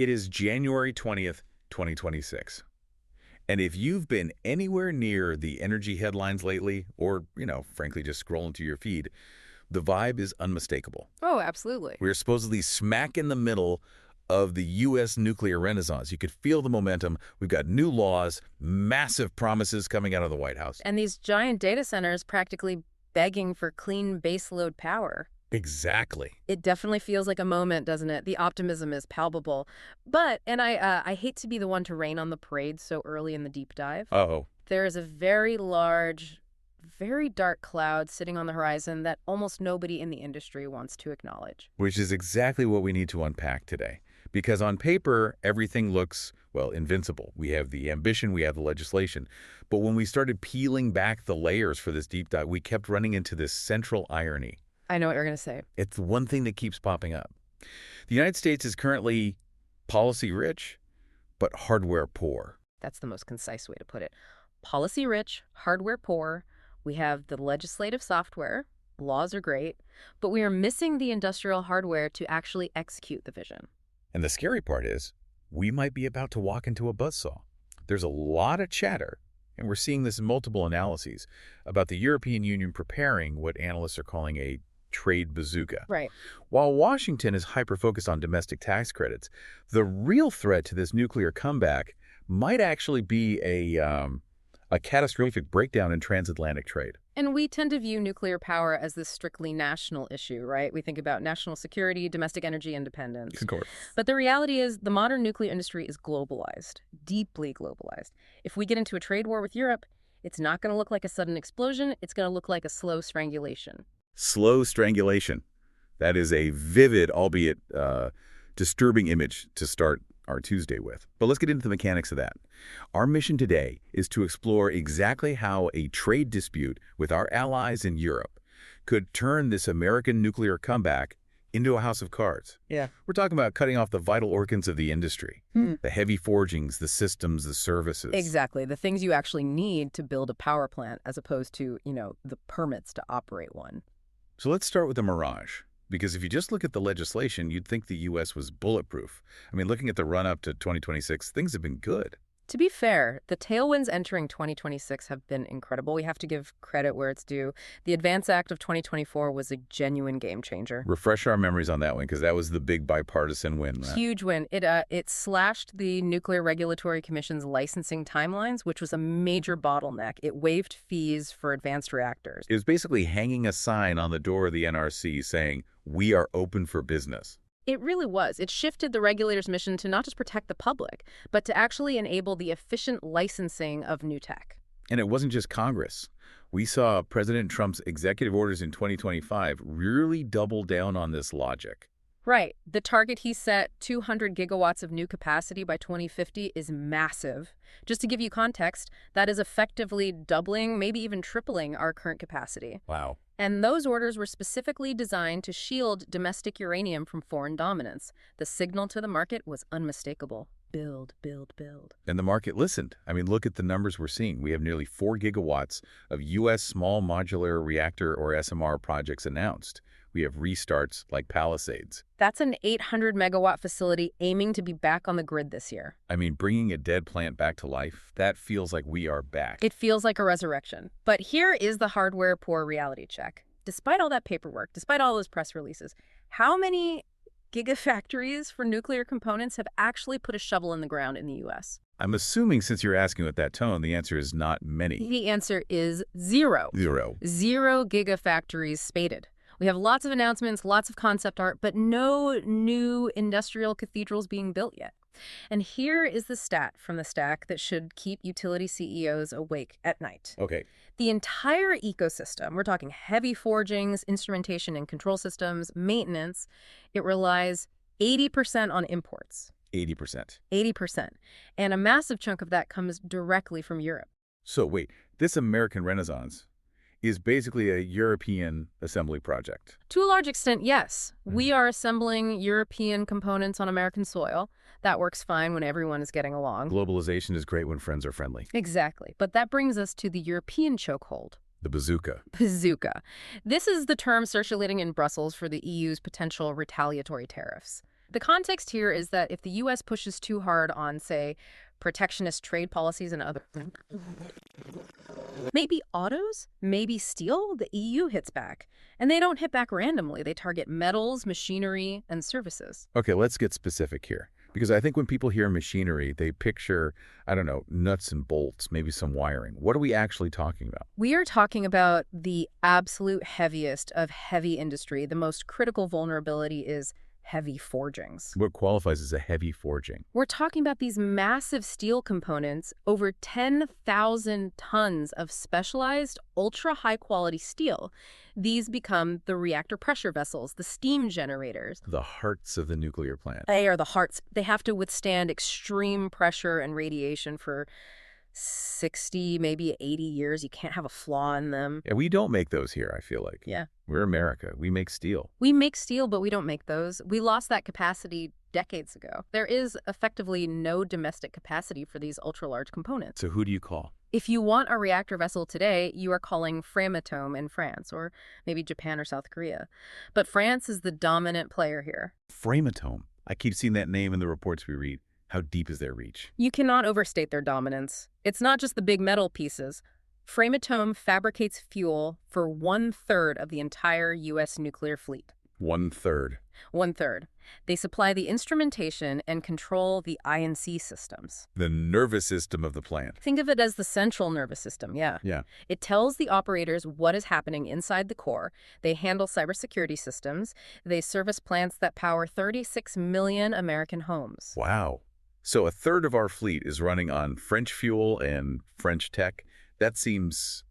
It is January 20th, 2026. And if you've been anywhere near the energy headlines lately, or, frankly, just scrolling through your feed, the vibe is unmistakable. Oh, absolutely. We're supposedly smack in the middle of the U.S. nuclear renaissance. You could feel the momentum. We've got new laws, massive promises coming out of the White House. And these giant data centers practically begging for clean baseload power. Exactly. It definitely feels like a moment, doesn't it? The optimism is palpable. But, and I hate to be the one to rain on the parade so early in the deep dive. Uh-oh. There is a very large, very dark cloud sitting on the horizon that almost nobody in the industry wants to acknowledge. Which is exactly what we need to unpack today. Because on paper, everything looks, well, invincible. We have the ambition, we have the legislation. But when we started peeling back the layers for this deep dive, we kept running into this central irony. I know what you're going to say. It's the one thing that keeps popping up. The United States is currently policy-rich, but hardware-poor. That's the most concise way to put it. Policy-rich, hardware-poor. We have the legislative software. Laws are great. But we are missing the industrial hardware to actually execute the vision. And the scary part is, we might be about to walk into a buzzsaw. There's a lot of chatter, and we're seeing this in multiple analyses, about the European Union preparing what analysts are calling a trade bazooka. Right. While Washington is hyper-focused on domestic tax credits, the real threat to this nuclear comeback might actually be a catastrophic breakdown in transatlantic trade. And we tend to view nuclear power as this strictly national issue, right? We think about national security, domestic energy independence. Of course. But the reality is the modern nuclear industry is globalized, deeply globalized. If we get into a trade war with Europe, it's not going to look like a sudden explosion. It's going to look like a slow strangulation. Slow strangulation. That is a vivid, albeit disturbing image to start our Tuesday with. But let's get into the mechanics of that. Our mission today is to explore exactly how a trade dispute with our allies in Europe could turn this American nuclear comeback into a house of cards. Yeah. We're talking about cutting off the vital organs of the industry, the heavy forgings, the systems, the services. Exactly. The things you actually need to build a power plant as opposed to, the permits to operate one. So let's start with the mirage. Because if you just look at the legislation, you'd think the U.S. was bulletproof. I mean, looking at the run-up to 2026, things have been good. To be fair, the tailwinds entering 2026 have been incredible. We have to give credit where it's due. The Advance Act of 2024 was a genuine game changer. Refresh our memories on that one, because that was the big bipartisan win, right? Huge win. It slashed the Nuclear Regulatory Commission's licensing timelines, which was a major bottleneck. It waived fees for advanced reactors. It was basically hanging a sign on the door of the NRC saying, "We are open for business." It really was. It shifted the regulator's mission to not just protect the public, but to actually enable the efficient licensing of new tech. And it wasn't just Congress. We saw President Trump's executive orders in 2025 really double down on this logic. Right. The target he set, 200 gigawatts of new capacity by 2050, is massive. Just to give you context, that is effectively doubling, maybe even tripling our current capacity. Wow. And those orders were specifically designed to shield domestic uranium from foreign dominance. The signal to the market was unmistakable. Build, build, build. And the market listened. I mean, look at the numbers we're seeing. We have nearly 4 gigawatts of U.S. small modular reactor or SMR projects announced. We have restarts like Palisades. That's an 800-megawatt facility aiming to be back on the grid this year. I mean, bringing a dead plant back to life, that feels like we are back. It feels like a resurrection. But here is the hardware-poor reality check. Despite all that paperwork, despite all those press releases, how many gigafactories for nuclear components have actually put a shovel in the ground in the U.S.? I'm assuming since you're asking with that tone, the answer is not many. The answer is zero. Zero gigafactories stated. We have lots of announcements, lots of concept art, but no new industrial cathedrals being built yet. And here is the stat from the stack that should keep utility CEOs awake at night. Okay. The entire ecosystem, we're talking heavy forgings, instrumentation and control systems, maintenance, it relies 80% on imports. 80%. 80%. And a massive chunk of that comes directly from Europe. So wait, this American Renaissance is basically a European assembly project. To a large extent, yes. We are assembling European components on American soil. That works fine when everyone is getting along. Globalization is great when friends are friendly. Exactly. But that brings us to the European chokehold. The bazooka. Bazooka. This is the term circulating in Brussels for the EU's potential retaliatory tariffs. The context here is that if the U.S. pushes too hard on, say, protectionist trade policies and other... Maybe autos, maybe steel, the EU hits back. And they don't hit back randomly. They target metals, machinery, and services. Okay, let's get specific here. Because I think when people hear machinery, they picture, I don't know, nuts and bolts, maybe some wiring. What are we actually talking about? We are talking about the absolute heaviest of heavy industry. The most critical vulnerability is heavy forgings. What qualifies as a heavy forging? We're talking about these massive steel components, over 10,000 tons of specialized, ultra-high-quality steel. These become the reactor pressure vessels, the steam generators. The hearts of the nuclear plant. They are the hearts. They have to withstand extreme pressure and radiation for 60, maybe 80 years. You can't have a flaw in them. Yeah, we don't make those here, I feel like. Yeah. We're America. We make steel. We make steel, but we don't make those. We lost that capacity decades ago. There is effectively no domestic capacity for these ultra-large components. So who do you call? If you want a reactor vessel today, you are calling Framatome in France, or maybe Japan or South Korea. But France is the dominant player here. Framatome. I keep seeing that name in the reports we read. How deep is their reach? You cannot overstate their dominance. It's not just the big metal pieces. Framatome fabricates fuel for 1/3 of the entire U.S. nuclear fleet. 1/3. 1/3. They supply the instrumentation and control the I&C systems. The nervous system of the plant. Think of it as the central nervous system, yeah. Yeah. It tells the operators what is happening inside the core. They handle cybersecurity systems. They service plants that power 36 million American homes. Wow. So 1/3 of our fleet is running on French fuel and French tech. That seems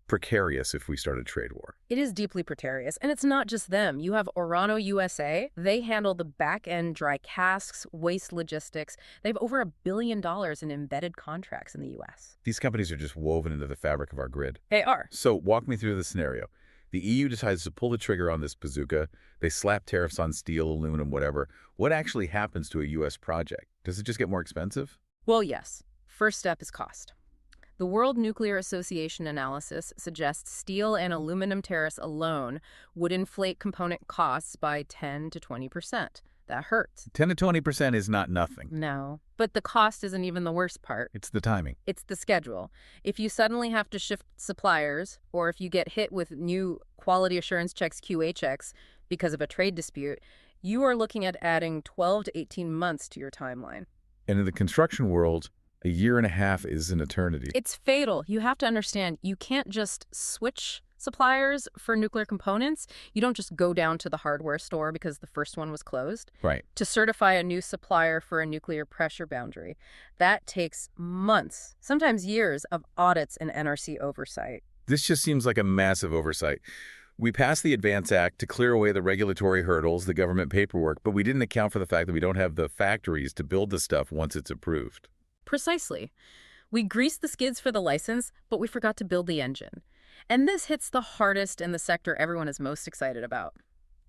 precarious if we start a trade war. It is deeply precarious, and it's not just them. You have Orano USA. They handle the back-end dry casks, waste logistics. They have over $1 billion in embedded contracts in the U.S. These companies are just woven into the fabric of our grid. They are. So walk me through the scenario. The EU decides to pull the trigger on this bazooka. They slap tariffs on steel, aluminum, whatever. What actually happens to a U.S. project? Does it just get more expensive? Well, yes. First step is cost. The World Nuclear Association analysis suggests steel and aluminum tariffs alone would inflate component costs by 10 to 20%. That hurts. 10 to 20% is not nothing. No. But the cost isn't even the worst part. It's the timing. It's the schedule. If you suddenly have to shift suppliers, or if you get hit with new quality assurance checks, QA checks, because of a trade dispute, you are looking at adding 12 to 18 months to your timeline. And in the construction world, a year and a half is an eternity. It's fatal. You have to understand, you can't just switch suppliers for nuclear components. You don't just go down to the hardware store because the first one was closed. Right. To certify a new supplier for a nuclear pressure boundary. That takes months, sometimes years, of audits and NRC oversight. This just seems like a massive oversight. We passed the Advance Act to clear away the regulatory hurdles, the government paperwork, but we didn't account for the fact that we don't have the factories to build the stuff once it's approved. Precisely. We greased the skids for the license, but we forgot to build the engine. And this hits the hardest in the sector everyone is most excited about.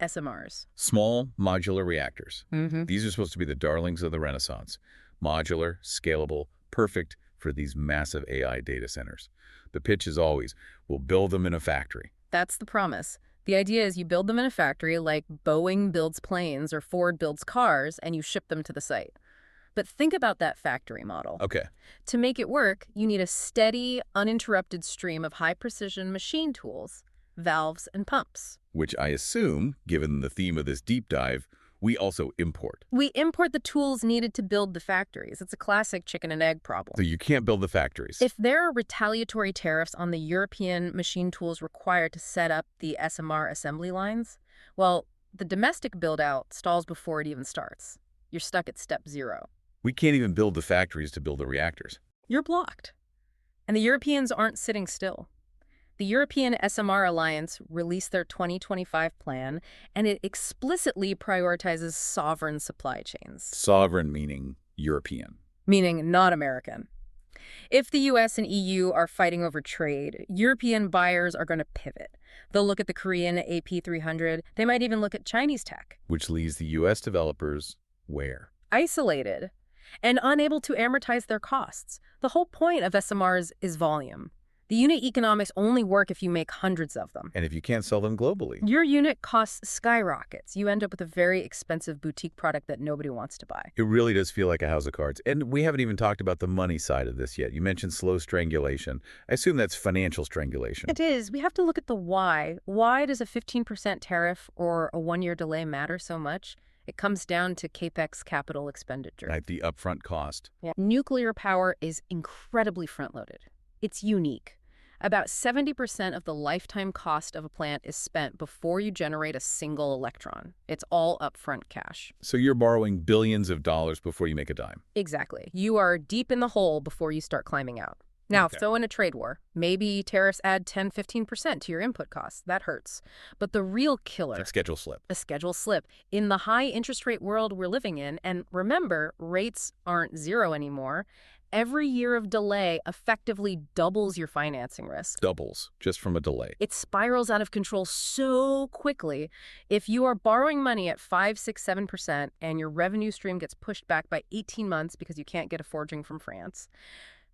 SMRs. Small modular reactors. Mm-hmm. These are supposed to be the darlings of the Renaissance. Modular, scalable, perfect for these massive AI data centers. The pitch is always, we'll build them in a factory. That's the promise. The idea is you build them in a factory like Boeing builds planes or Ford builds cars, and you ship them to the site. But think about that factory model. Okay. To make it work, you need a steady, uninterrupted stream of high-precision machine tools, valves, and pumps. Which I assume, given the theme of this deep dive, we also import. We import the tools needed to build the factories. It's a classic chicken and egg problem. So you can't build the factories. If there are retaliatory tariffs on the European machine tools required to set up the SMR assembly lines, well, the domestic build-out stalls before it even starts. You're stuck at step 0. We can't even build the factories to build the reactors. You're blocked. And the Europeans aren't sitting still. The European SMR Alliance released their 2025 plan, and it explicitly prioritizes sovereign supply chains. Sovereign meaning European. Meaning not American. If the US and EU are fighting over trade, European buyers are going to pivot. They'll look at the Korean AP300. They might even look at Chinese tech. Which leaves the US developers where? Isolated and unable to amortize their costs. The whole point of SMRs is volume. The unit economics only work if you make hundreds of them. And if you can't sell them globally. Your unit costs skyrockets. You end up with a very expensive boutique product that nobody wants to buy. It really does feel like a house of cards. And we haven't even talked about the money side of this yet. You mentioned slow strangulation. I assume that's financial strangulation. It is. We have to look at the why. Why does a 15% tariff or a one-year delay matter so much? It comes down to CapEx, capital expenditure. Right, the upfront cost. Yeah. Nuclear power is incredibly front-loaded. It's unique. About 70% of the lifetime cost of a plant is spent before you generate a single electron. It's all upfront cash. So you're borrowing billions of dollars before you make a dime. Exactly. You are deep in the hole before you start climbing out. Now, throw in a trade war. Maybe tariffs add 10–15% to your input costs. That hurts. But the real killer... A schedule slip. A schedule slip. In the high interest rate world we're living in, and remember, rates aren't zero anymore, every year of delay effectively doubles your financing risk. Doubles, just from a delay. It spirals out of control so quickly. If you are borrowing money at 5, 6, 7% and your revenue stream gets pushed back by 18 months because you can't get a forging from France,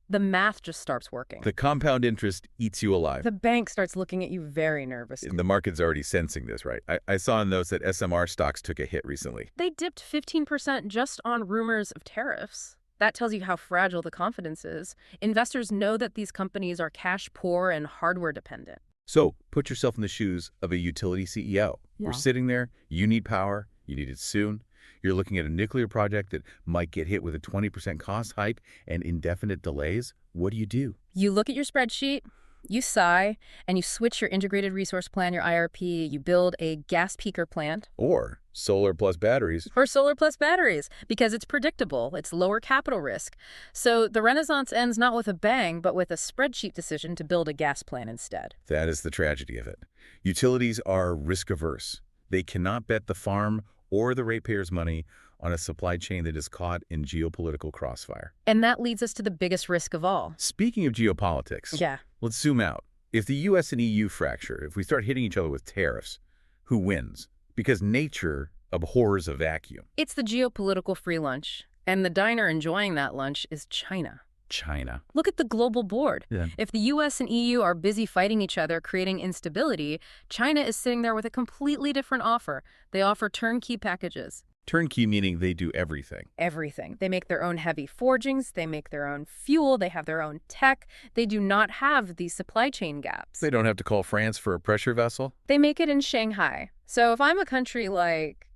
the math just starts working. The compound interest eats you alive. The bank starts looking at you very nervously. The market's already sensing this, right? I saw in notes that SMR stocks took a hit recently. They dipped 15% just on rumors of tariffs. That tells you how fragile the confidence is. Investors know that these companies are cash poor and hardware dependent. So put yourself in the shoes of a utility CEO. Yeah. We're sitting there. You need power. You need it soon. You're looking at a nuclear project that might get hit with a 20% cost hike and indefinite delays. What do? You look at your spreadsheet, you sigh, and you switch your integrated resource plan, your IRP. You build a gas peaker plant. Or solar plus batteries. Or solar plus batteries, because it's predictable. It's lower capital risk. So the renaissance ends not with a bang, but with a spreadsheet decision to build a gas plant instead. That is the tragedy of it. Utilities are risk averse. They cannot bet the farm or the ratepayers' money on a supply chain that is caught in geopolitical crossfire. And that leads us to the biggest risk of all. Speaking of geopolitics, let's zoom out. If the U.S. and EU fracture, if we start hitting each other with tariffs, who wins? Because nature abhors a vacuum. It's the geopolitical free lunch. And the diner enjoying that lunch is China. China. Look at the global board. Yeah. If the U.S. and EU are busy fighting each other, creating instability, China is sitting there with a completely different offer. They offer turnkey packages. Turnkey meaning they do everything. Everything. They make their own heavy forgings. They make their own fuel. They have their own tech. They do not have these supply chain gaps. They don't have to call France for a pressure vessel. They make it in Shanghai. So if I'm a country like,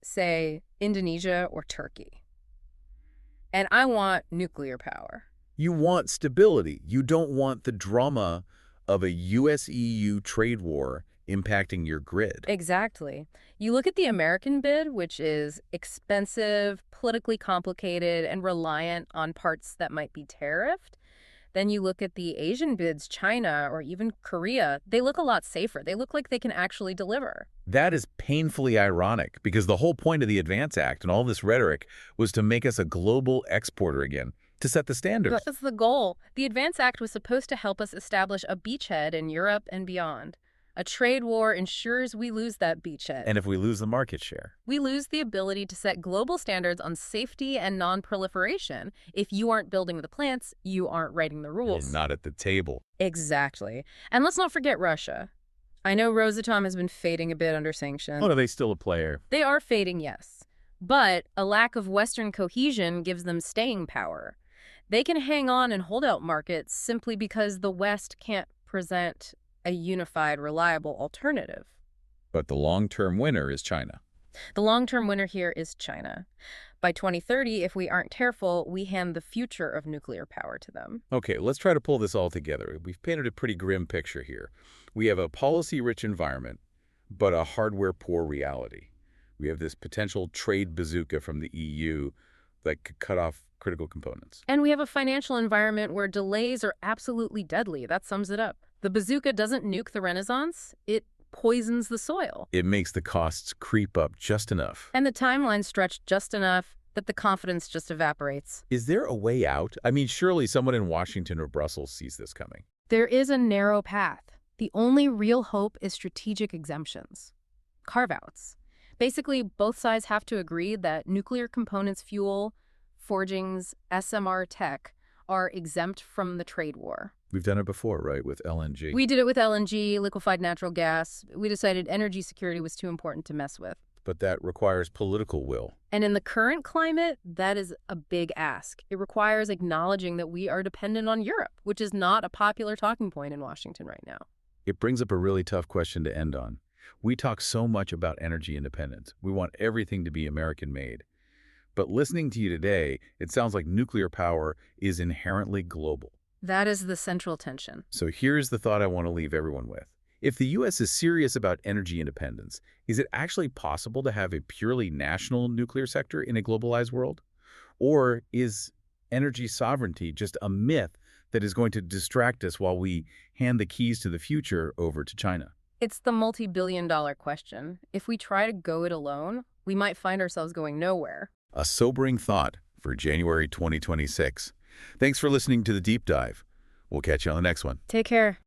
say, Indonesia or Turkey, and I want nuclear power. You want stability. You don't want the drama of a U.S.-EU trade war impacting your grid. Exactly. You look at the American bid, which is expensive, politically complicated, and reliant on parts that might be tariffed. Then you look at the Asian bids, China or even Korea, they look a lot safer. They look like they can actually deliver. That is painfully ironic because the whole point of the Advance Act and all this rhetoric was to make us a global exporter again, to set the standards. That's the goal. The Advance Act was supposed to help us establish a beachhead in Europe and beyond. A trade war ensures we lose that beachhead. And if we lose the market share? We lose the ability to set global standards on safety and non-proliferation. If you aren't building the plants, you aren't writing the rules. And not at the table. Exactly. And let's not forget Russia. I know Rosatom has been fading a bit under sanctions. Oh, are they still a player? They are fading, yes. But a lack of Western cohesion gives them staying power. They can hang on in holdout markets simply because the West can't present a unified, reliable alternative. But the long-term winner is China. The long-term winner here is China. By 2030, if we aren't careful, we hand the future of nuclear power to them. Okay, let's try to pull this all together. We've painted a pretty grim picture here. We have a policy-rich environment, but a hardware-poor reality. We have this potential trade bazooka from the EU that could cut off critical components. And we have a financial environment where delays are absolutely deadly. That sums it up. The bazooka doesn't nuke the Renaissance. It poisons the soil. It makes the costs creep up just enough. And the timeline stretched just enough that the confidence just evaporates. Is there a way out? I mean, surely someone in Washington or Brussels sees this coming. There is a narrow path. The only real hope is strategic exemptions. Carve-outs. Basically, both sides have to agree that nuclear components, fuel, forgings, SMR tech are exempt from the trade war. We've done it before, right, with LNG. We did it with LNG, liquefied natural gas. We decided energy security was too important to mess with. But that requires political will. And in the current climate, that is a big ask. It requires acknowledging that we are dependent on Europe, which is not a popular talking point in Washington right now. It brings up a really tough question to end on. We talk so much about energy independence. We want everything to be American-made. But listening to you today, it sounds like nuclear power is inherently global. That is the central tension. So here's the thought I want to leave everyone with. If the U.S. is serious about energy independence, is it actually possible to have a purely national nuclear sector in a globalized world? Or is energy sovereignty just a myth that is going to distract us while we hand the keys to the future over to China? It's the multi-billion-dollar question. If we try to go it alone, we might find ourselves going nowhere. A sobering thought for January 2026. Thanks for listening to The Deep Dive. We'll catch you on the next one. Take care.